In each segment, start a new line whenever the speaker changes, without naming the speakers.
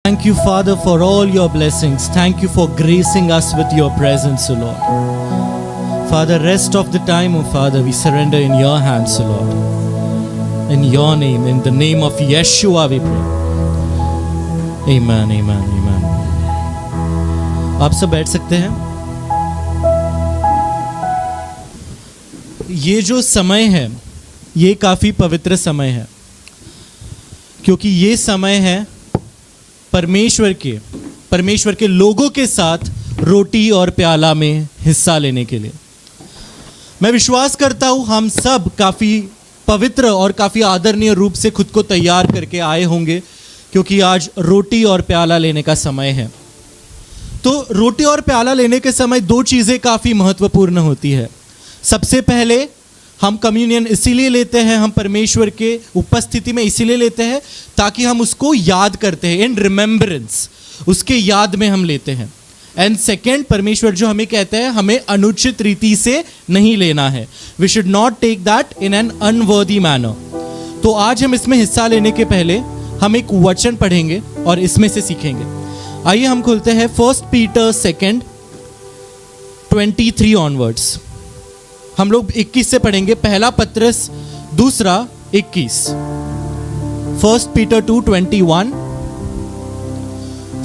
Thank you, Father, for all your blessings. Thank you for gracing us with your presence, O Lord. Father, rest of the time, O Father, we surrender in your hands, O Lord. In your name, in the name of Yeshua, we pray. Amen, amen, amen. आप सब बैठ सकते हैं. ये जो समय है, ये काफ़ी पवित्र समय है, क्योंकि ये समय है परमेश्वर के लोगों के साथ रोटी और प्याला में हिस्सा लेने के लिए. मैं विश्वास करता हूँ हम सब काफ़ी पवित्र और काफ़ी आदरणीय रूप से खुद को तैयार करके आए होंगे, क्योंकि आज रोटी और प्याला लेने का समय है. तो रोटी और प्याला लेने के समय दो चीज़ें काफ़ी महत्वपूर्ण होती है. सबसे पहले हम कम्युनियन इसीलिए लेते हैं, हम परमेश्वर के उपस्थिति में इसीलिए लेते हैं ताकि हम उसको याद करते हैं, इन रिमेम्बरेंस, उसके याद में हम लेते हैं. एंड सेकेंड, परमेश्वर जो हमें कहते हैं हमें अनुचित रीति से नहीं लेना है. We should not take that in an unworthy manner. तो आज हम इसमें हिस्सा लेने के पहले हम एक वचन पढ़ेंगे और इसमें से सीखेंगे. आइए हम खोलते हैं 1 Peter 2:23 ऑनवर्ड्स. हम लोग 21 से पढ़ेंगे. पहला पत्रस 2:21. 1 Peter 2:21.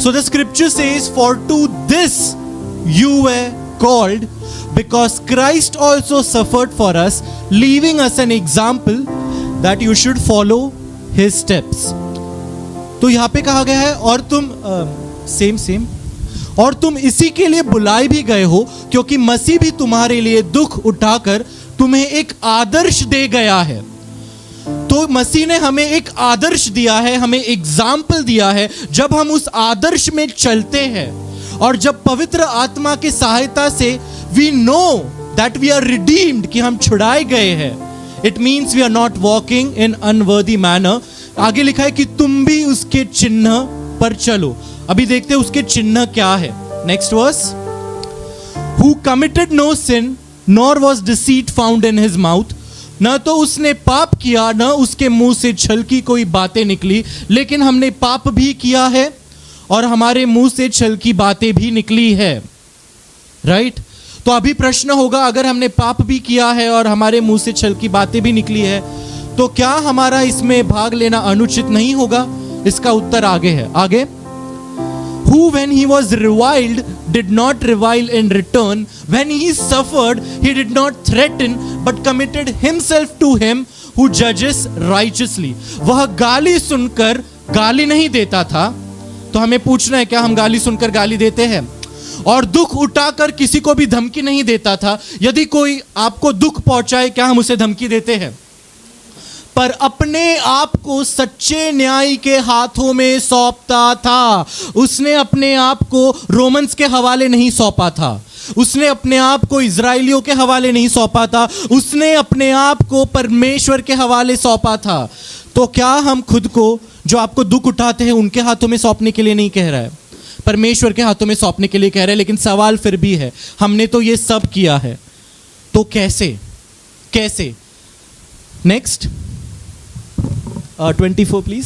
So the scripture says, "For to this you were called, because Christ also suffered for us, leaving us an example that you should follow his steps." तो यहाँ पे कहा गया है और तुम सेम और तुम इसी के लिए बुलाए भी गए हो, क्योंकि मसीह भी तुम्हारे लिए दुख उठाकर तुम्हें एक आदर्श दे गया है. तो मसीह ने हमें एक आदर्श दिया है, हमें एग्जाम्पल दिया है. जब हम उस आदर्श में चलते हैं और जब पवित्र आत्मा की सहायता से we know that we are redeemed, कि हम छुड़ाए गए हैं, it means we are not walking in unworthy manner. आगे लिखा है कि तुम भी उसके चिन्ह पर चलो. अभी देखते हैं उसके चिन्ह क्या है. Next verse. Who committed no sin, nor was deceit found in his mouth. न तो उसने पाप किया, न उसके मुंह से छल की कोई बातें निकली. लेकिन हमने पाप भी किया है और हमारे मुंह से छल की बातें भी निकली है. राइट? तो अभी प्रश्न होगा, अगर हमने पाप भी किया है और हमारे मुंह से छल की बातें भी निकली है, तो क्या हमारा इसमें भाग लेना अनुचित नहीं होगा? इसका उत्तर आगे है. आगे, who when he was reviled did not revile in return, when he suffered he did not threaten but committed himself to him who judges righteously. वह गाली सुनकर गाली नहीं देता था. तो हमें पूछना है, क्या हम गाली सुनकर गाली देते हैं? और दुख उठाकर किसी को भी धमकी नहीं देता था. यदि कोई आपको दुख पहुंचाए, क्या हम उसे धमकी देते हैं? पर अपने आप को सच्चे न्याय के हाथों में सौंपता था. उसने अपने आप को रोमन्स के हवाले नहीं सौंपा था. उसने अपने आप को इजराइलियों के हवाले नहीं सौंपा था. उसने अपने आप को परमेश्वर के हवाले सौंपा था. तो क्या हम खुद को, जो आपको दुख उठाते हैं, उनके हाथों में सौंपने के लिए नहीं कह रहा है, परमेश्वर के हाथों में सौंपने के लिए कह रहा है. लेकिन सवाल फिर भी है, हमने तो ये सब किया है, तो कैसे? Next 24 please.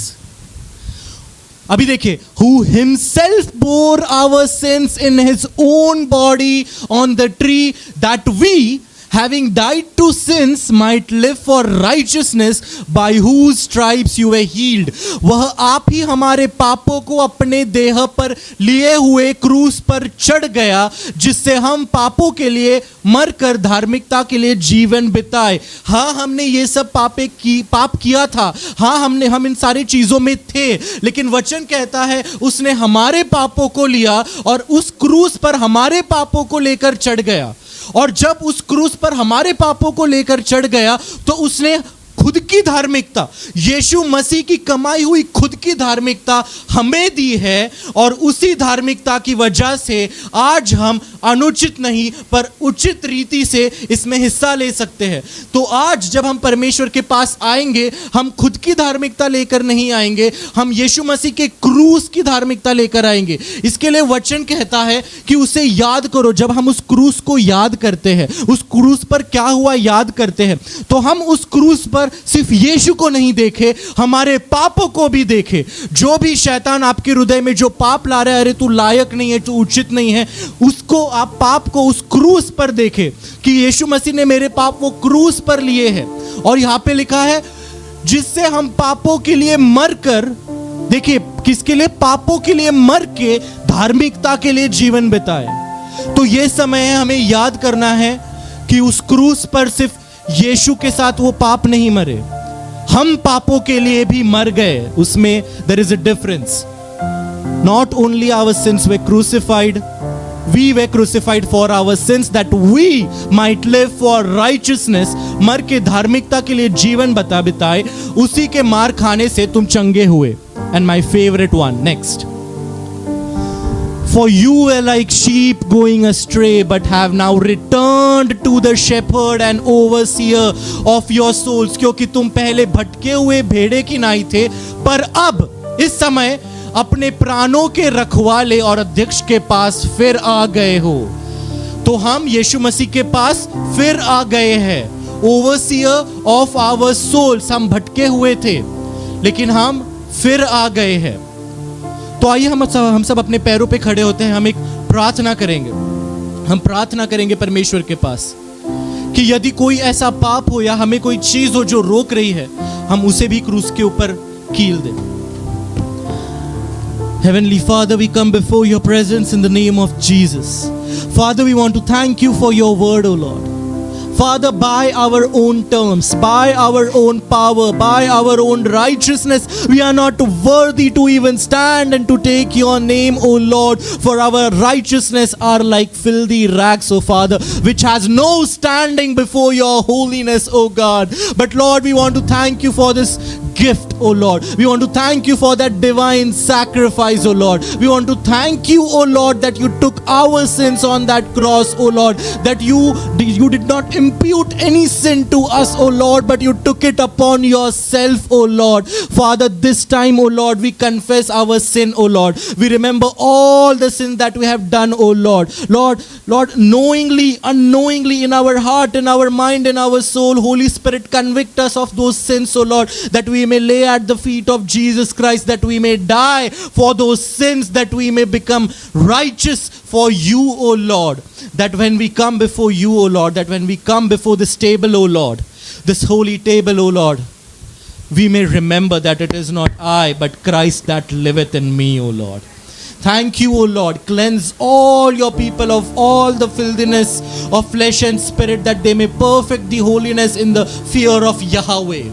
अभी देखिए, who himself bore our sins in his own body on the tree, that we, having died to sins, might live for righteousness, by whose stripes you were healed. वह आप ही हमारे पापों को अपने देह पर लिए हुए क्रूस पर चढ़ गया, जिससे हम पापों के लिए मरकर धार्मिकता के लिए जीवन बिताए. हाँ, हमने ये सब पाप किया था. हाँ, हम इन सारी चीजों में थे. लेकिन वचन कहता है उसने हमारे पापों को लिया और उस क्रूस पर हमारे पापों को लेकर चढ़ गया. और जब उस क्रूस पर हमारे पापों को लेकर चढ़ गया, तो उसने खुद की धार्मिकता, यीशु मसीह की कमाई हुई खुद की धार्मिकता हमें दी है. और उसी धार्मिकता की वजह से आज हम अनुचित नहीं पर उचित रीति से इसमें हिस्सा ले सकते हैं. तो आज जब हम परमेश्वर के पास आएंगे, हम खुद की धार्मिकता लेकर नहीं आएंगे, हम यीशु मसीह के क्रूस की धार्मिकता लेकर आएंगे. इसके लिए वचन कहता है कि उसे याद करो. जब हम उस क्रूस को याद करते हैं, उस क्रूस पर क्या हुआ याद करते हैं, तो हम उस क्रूस पर सिर्फ यीशु को नहीं देखे, हमारे पापों को भी देखे। जो भी शैतान आपके हृदय में जो पाप ला रहा है, अरे तू लायक नहीं है, तू उचित नहीं है, उसको आप पाप को उस क्रूस पर देखे कि यीशु मसीह ने मेरे पाप वो क्रूस पर लिए हैं। और यहाँ पे लिखा है जिससे हम पापों के लिए मरकर, देखिए किसके लिए, पापों के लिए मर के धार्मिकता के लिए जीवन बिताए। तो ये समय है हमें याद करना है कि उस क्रूस पर सिर्फ यीशु के साथ वो पाप नहीं मरे, हम पापों के लिए भी मर गए। उसमें there is a difference. Not only our sins were crucified, we were crucified for our sins that we might live for righteousness. मर के धार्मिकता के लिए जीवन बिताए, उसी के मार खाने से तुम चंगे हुए। And my favourite one, next, For you were like sheep going astray, but have now returned to the shepherd and overseer of your souls. क्योंकि तुम पहले भटके हुए भेड़े की नाई थे, पर अब इस समय अपने प्राणों के रखवाले और अध्यक्ष के पास फिर आ गए हो। तो हम यीशु मसीह के पास फिर आ गए हैं। ओवरसीयर ऑफ आवर सोल्स, हम भटके हुए थे लेकिन हम फिर आ गए हैं। तो आइए हम सब अपने पैरों पे खड़े होते हैं, हम एक प्रार्थना करेंगे। हम प्रार्थना करेंगे परमेश्वर के पास कि यदि कोई ऐसा पाप हो या हमें कोई चीज हो जो रोक रही है, हम उसे भी क्रूस के ऊपर कील दें। Heavenly Father, we come before your presence in the name of Jesus. Father, we want to thank you for your word, O Lord. Father, by our own terms, by our own power, by our own righteousness, we are not worthy to even stand and to take your name, O Lord, for our righteousness are like filthy rags, O Father, which has no standing before your holiness, O God. But Lord, we want to thank you for this gift, O Lord. We want to thank you for that divine sacrifice, O Lord. We want to thank you, O Lord, that you took our sins on that cross, O Lord, that you did not impute any sin to us, O Lord, but you took it upon yourself, O Lord. Father, this time, O Lord, we confess our sin, O Lord. We remember all the sins that we have done, O Lord. Lord, knowingly, unknowingly, in our heart, in our mind, in our soul, Holy Spirit, convict us of those sins, O Lord, that we may lay at the feet of Jesus Christ, that we may die for those sins, that we may become righteous for you, O Lord. That when we come before you, O Lord, that when we come before this table, O Lord, this holy table, O Lord, we may remember that it is not I, but Christ that liveth in me, O Lord. Thank you, O Lord. Cleanse all your people of all the filthiness of flesh and spirit, that they may perfect the holiness in the fear of Yahweh.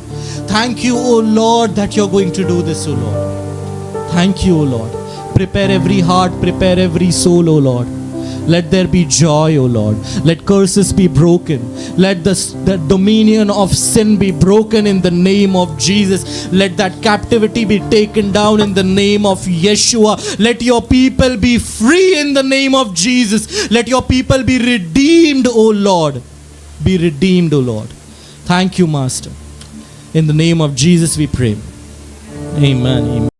Thank you, O Lord, that you're going to do this, O Lord. Thank you, O Lord. Prepare every heart, prepare every soul, O Lord. Let there be joy, O Lord. Let curses be broken. Let the dominion of sin be broken in the name of Jesus. Let that captivity be taken down in the name of Yeshua. Let your people be free in the name of Jesus. Let your people be redeemed, O Lord. Be redeemed, O Lord. Thank you, Master. In the name of Jesus we pray. Amen. Amen.